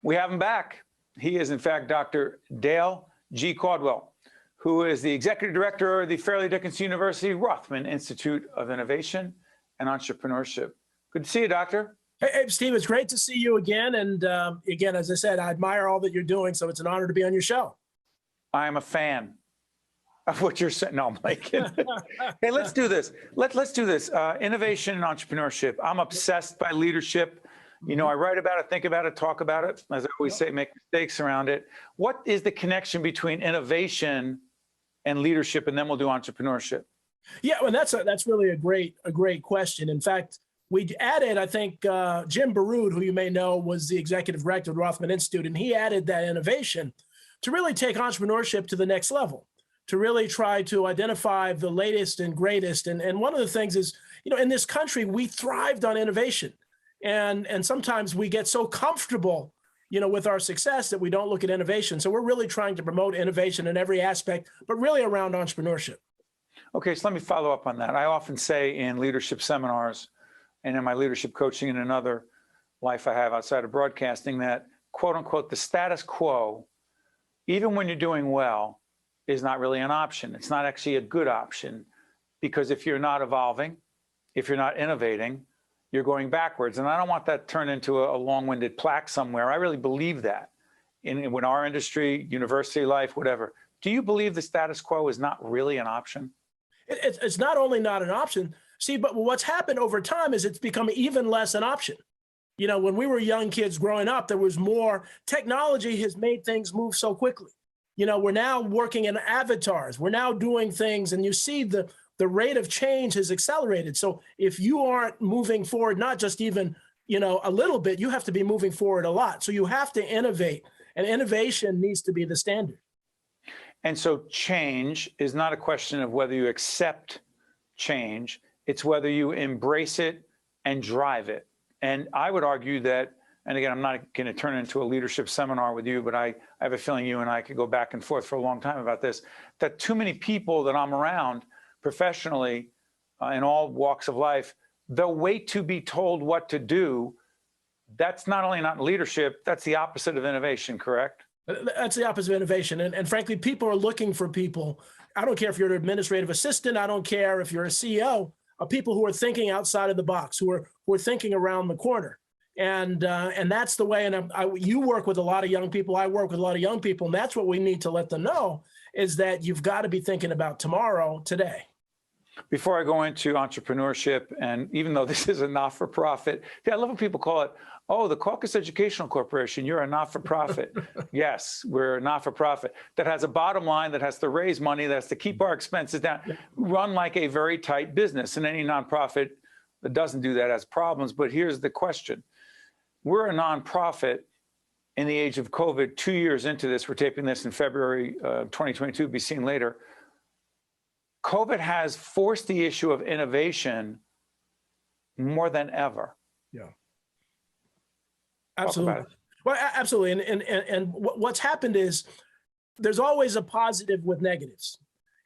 We have him back. He is, in fact, Dr. Dale G. Caldwell, who is the Executive Director of the Fairleigh Dickinson University Rothman Institute of Innovation and Entrepreneurship. Good to see you, Doctor. Hey, Steve, it's great to see you again. And again, as I said, I admire all that you're doing, so it's an honor to be on your show. I am a fan of what you're saying. No, I'm like, hey, let's do this. Let's do this. Innovation and entrepreneurship. I'm obsessed by leadership. You know, I write about it, think about it, talk about it. As I always say, make mistakes around it. What is the connection between innovation and leadership? And then we'll do entrepreneurship. Yeah, well, that's really a great question. In fact, we added, I think, Jim Baroud, who you may know, was the executive director of the Rothman Institute, and he added that innovation to really take entrepreneurship to the next level, to really try to identify the latest and greatest. And one of the things is, you know, in this country, we thrived on innovation. And sometimes we get so comfortable, you know, with our success that we don't look at innovation. So we're really trying to promote innovation in every aspect, but really around entrepreneurship. Okay, so let me follow up on that. I often say in leadership seminars and in my leadership coaching in another life I have outside of broadcasting that, quote unquote, the status quo, even when you're doing well, is not really an option. It's not actually a good option, because if you're not evolving, if you're not innovating, you're going backwards. And I don't want that turned into a long-winded plaque somewhere. I really believe that in our industry, university life, whatever. Do you believe the status quo is not really an option? It's not only not an option, see, but what's happened over time is it's become even less an option. You know, when we were young kids growing up, there was more. Technology has made things move so quickly. You know, we're now working in avatars. We're now doing things, and you see the rate of change has accelerated. So if you aren't moving forward, not just even, you know, a little bit, you have to be moving forward a lot. So you have to innovate, and innovation needs to be the standard. And so change is not a question of whether you accept change. It's whether you embrace it and drive it. And I would argue that, and again, I'm not going to turn it into a leadership seminar with you, but I have a feeling you and I could go back and forth for a long time about this, that too many people that I'm around professionally in all walks of life, they'll wait to be told what to do. That's not only not leadership, that's the opposite of innovation, correct? That's the opposite of innovation. And frankly, people are looking for people. I don't care if you're an administrative assistant. I don't care if you're a CEO, of people who are thinking outside of the box, who are thinking around the corner. And that's the way, and you work with a lot of young people, I work with a lot of young people, and that's what we need to let them know, is that you've got to be thinking about tomorrow, today. Before I go into entrepreneurship, and even though this is a not-for-profit, I love when people call it, oh, the Caucus Educational Corporation, you're a not-for-profit. Yes, we're a not-for-profit that has a bottom line, that has to raise money, that has to keep our expenses down, run like a very tight business. And any nonprofit that doesn't do that has problems. But here's the question. We're a nonprofit in the age of COVID, 2 years into this. We're taping this in February 2022, be seen later. COVID has forced the issue of innovation more than ever. Yeah. Absolutely. Well, absolutely. And what's happened is there's always a positive with negatives.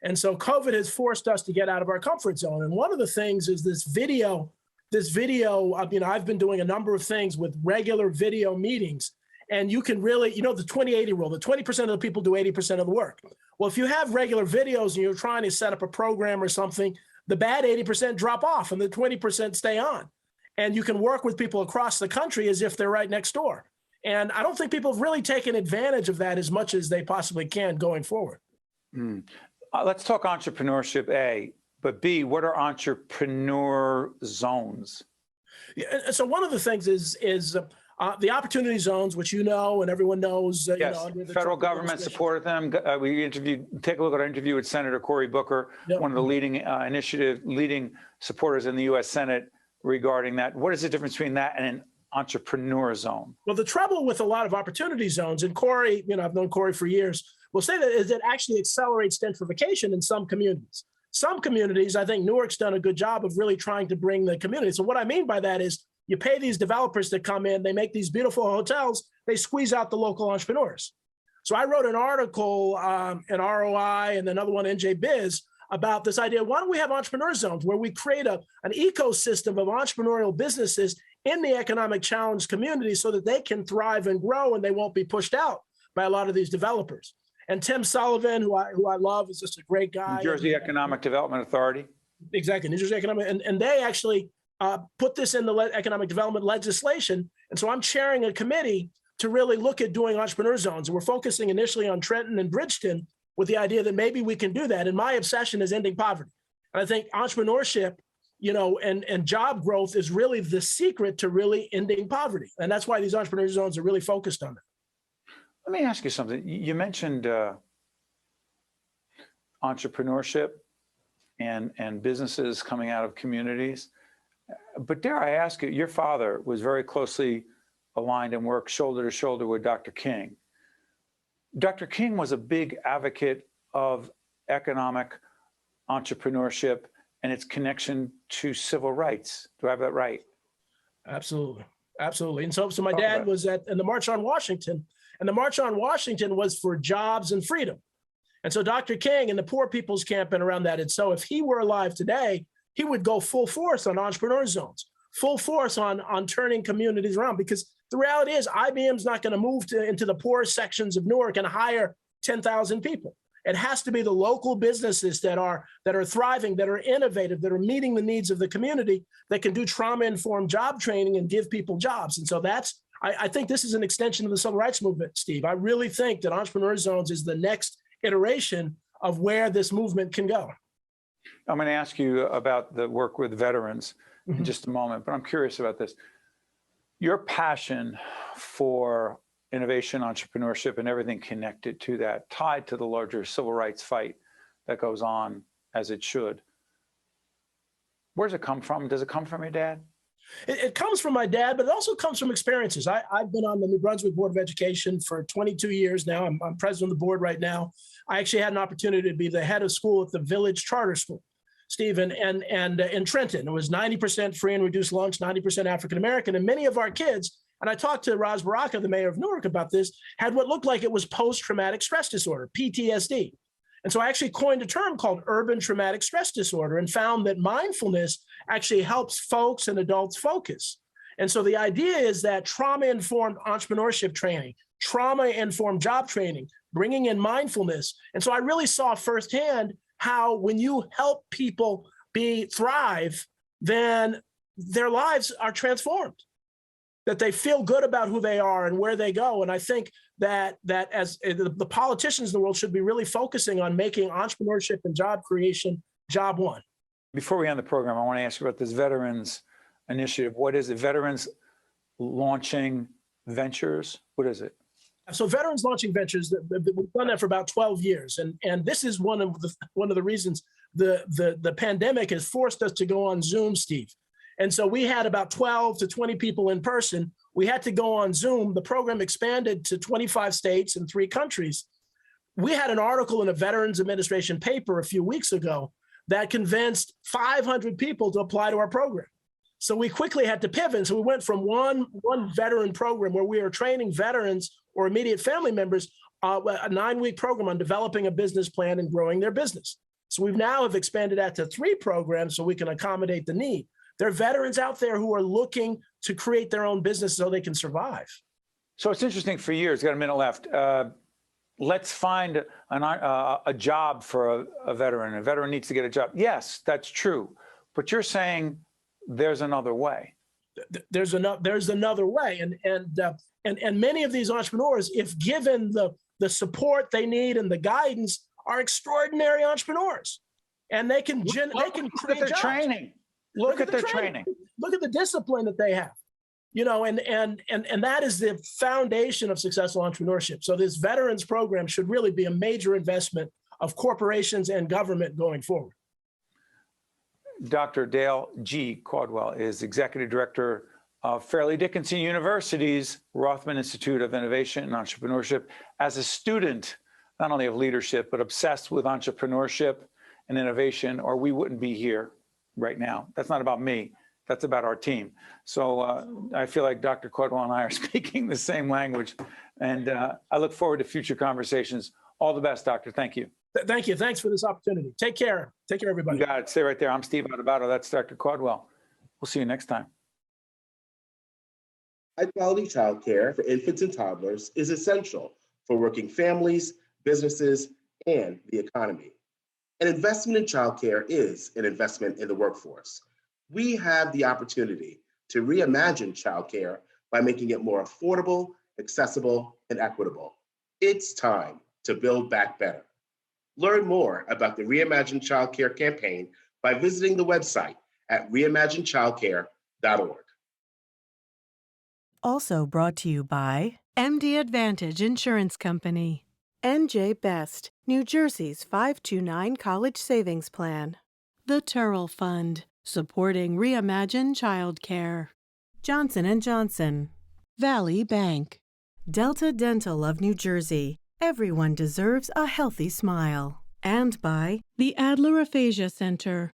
And so COVID has forced us to get out of our comfort zone. And one of the things is this video, you know, I've been doing a number of things with regular video meetings, and you can really, you know, the 20-80 rule, the 20% of the people do 80% of the work. Well, if you have regular videos and you're trying to set up a program or something, the bad 80% drop off and the 20% stay on. And you can work with people across the country as if they're right next door. And I don't think people have really taken advantage of that as much as they possibly can going forward. Let's talk entrepreneurship, A, but B, what are entrepreneur zones? Yeah, so one of the things is the opportunity zones, which you know and everyone knows. Yes, you know, under the federal government supported them. Take a look at our interview with Senator Cory Booker, one of the leading supporters in the U.S. Senate regarding that. What is the difference between that and an entrepreneur zone? Well, the trouble with a lot of opportunity zones, and Cory, you know, I've known Cory for years, will say that is it actually accelerates gentrification in some communities. Some communities, I think Newark's done a good job of really trying to bring the community. So what I mean by that is you pay these developers to come in, they make these beautiful hotels, they squeeze out the local entrepreneurs. So I wrote an article in ROI and another one in NJ Biz about this idea. Why don't we have entrepreneur zones where we create an ecosystem of entrepreneurial businesses in the economic challenged community so that they can thrive and grow and they won't be pushed out by a lot of these developers. And Tim Sullivan, who I love, is just a great guy. New Jersey Economic Development Authority. Exactly, New Jersey Economic, and they actually put this in the economic development legislation. And so I'm chairing a committee to really look at doing entrepreneur zones. And we're focusing initially on Trenton and Bridgeton with the idea that maybe we can do that. And my obsession is ending poverty. And I think entrepreneurship, and job growth is really the secret to really ending poverty. And that's why these entrepreneur zones are really focused on it. Let me ask you something. You mentioned entrepreneurship and businesses coming out of communities. But dare I ask you, your father was very closely aligned and worked shoulder to shoulder with Dr. King. Dr. King was a big advocate of economic entrepreneurship and its connection to civil rights. Do I have that right? Absolutely. Absolutely. And so my dad was in the March on Washington, and the March on Washington was for jobs and freedom. And so Dr. King and the Poor People's Campaign around that. And so if he were alive today, he would go full force on entrepreneur zones, full force on turning communities around, because the reality is IBM's not going to move into the poorest sections of Newark and hire 10,000 people. It has to be the local businesses that are thriving, that are innovative, that are meeting the needs of the community, that can do trauma-informed job training and give people jobs. And so I think this is an extension of the civil rights movement, Steve. I really think that entrepreneur zones is the next iteration of where this movement can go. I'm going to ask you about the work with veterans in just a moment, but I'm curious about this. Your passion for innovation, entrepreneurship, and everything connected to that, tied to the larger civil rights fight that goes on as it should. Where does it come from? Does it come from your dad? It comes from my dad, but it also comes from experiences. I've been on the New Brunswick Board of Education for 22 years now. I'm president of the board right now. I actually had an opportunity to be the head of school at the Village Charter School, Steve, and in Trenton. It was 90% free and reduced lunch, 90% African-American, and many of our kids, and I talked to Raz Baraka, the mayor of Newark, about this, had what looked like it was post-traumatic stress disorder, PTSD. And so I actually coined a term called urban traumatic stress disorder and found that mindfulness actually helps folks and adults focus. And so the idea is that trauma-informed entrepreneurship training, trauma-informed job training, bringing in mindfulness. And so I really saw firsthand how when you help people thrive, then their lives are transformed, that they feel good about who they are and where they go. And I think that as the politicians in the world should be really focusing on making entrepreneurship and job creation job one. Before we end the program, I want to ask you about this Veterans Initiative. What is it? Veterans Launching Ventures? What is it? So Veterans Launching Ventures, we've done that for about 12 years. And this is one of the reasons the pandemic has forced us to go on Zoom, Steve. And so we had about 12 to 20 people in person. We had to go on Zoom. The program expanded to 25 states and 3 countries. We had an article in a Veterans Administration paper a few weeks ago that convinced 500 people to apply to our program. So we quickly had to pivot. So we went from one veteran program where we are training veterans or immediate family members, a 9-week program on developing a business plan and growing their business. So we've now have expanded that to 3 programs so we can accommodate the need. There are veterans out there who are looking to create their own business so they can survive. So it's interesting. For years, got a minute left. Let's find a job for a veteran. A veteran needs to get a job. Yes, that's true. But you're saying there's another way. There's another way. And many of these entrepreneurs, if given the support they need and the guidance, are extraordinary entrepreneurs. And they can create their jobs. Training. Look at their training. Look at the discipline that they have, and that is the foundation of successful entrepreneurship. So this veterans program should really be a major investment of corporations and government going forward. Dr. Dale G. Caldwell is Executive Director of Fairleigh Dickinson University's Rothman Institute of Innovation and Entrepreneurship. As a student, not only of leadership, but obsessed with entrepreneurship and innovation, or we wouldn't be here right now. That's not about me. That's about our team. So I feel like Dr. Caldwell and I are speaking the same language. And I look forward to future conversations. All the best, Doctor. Thank you. Thank you. Thanks for this opportunity. Take care. Take care, everybody. You got it. Stay right there. I'm Steve Adubato. That's Dr. Caldwell. We'll see you next time. High-quality childcare for infants and toddlers is essential for working families, businesses, and the economy. An investment in childcare is an investment in the workforce. We have the opportunity to reimagine childcare by making it more affordable, accessible, and equitable. It's time to build back better. Learn more about the Reimagine Childcare campaign by visiting the website at reimaginechildcare.org. Also brought to you by MD Advantage Insurance Company, NJ Best, New Jersey's 529 College Savings Plan, the Turrell Fund, supporting Reimagine Childcare, Johnson & Johnson, Valley Bank, Delta Dental of New Jersey. Everyone deserves a healthy smile. And by the Adler Aphasia Center,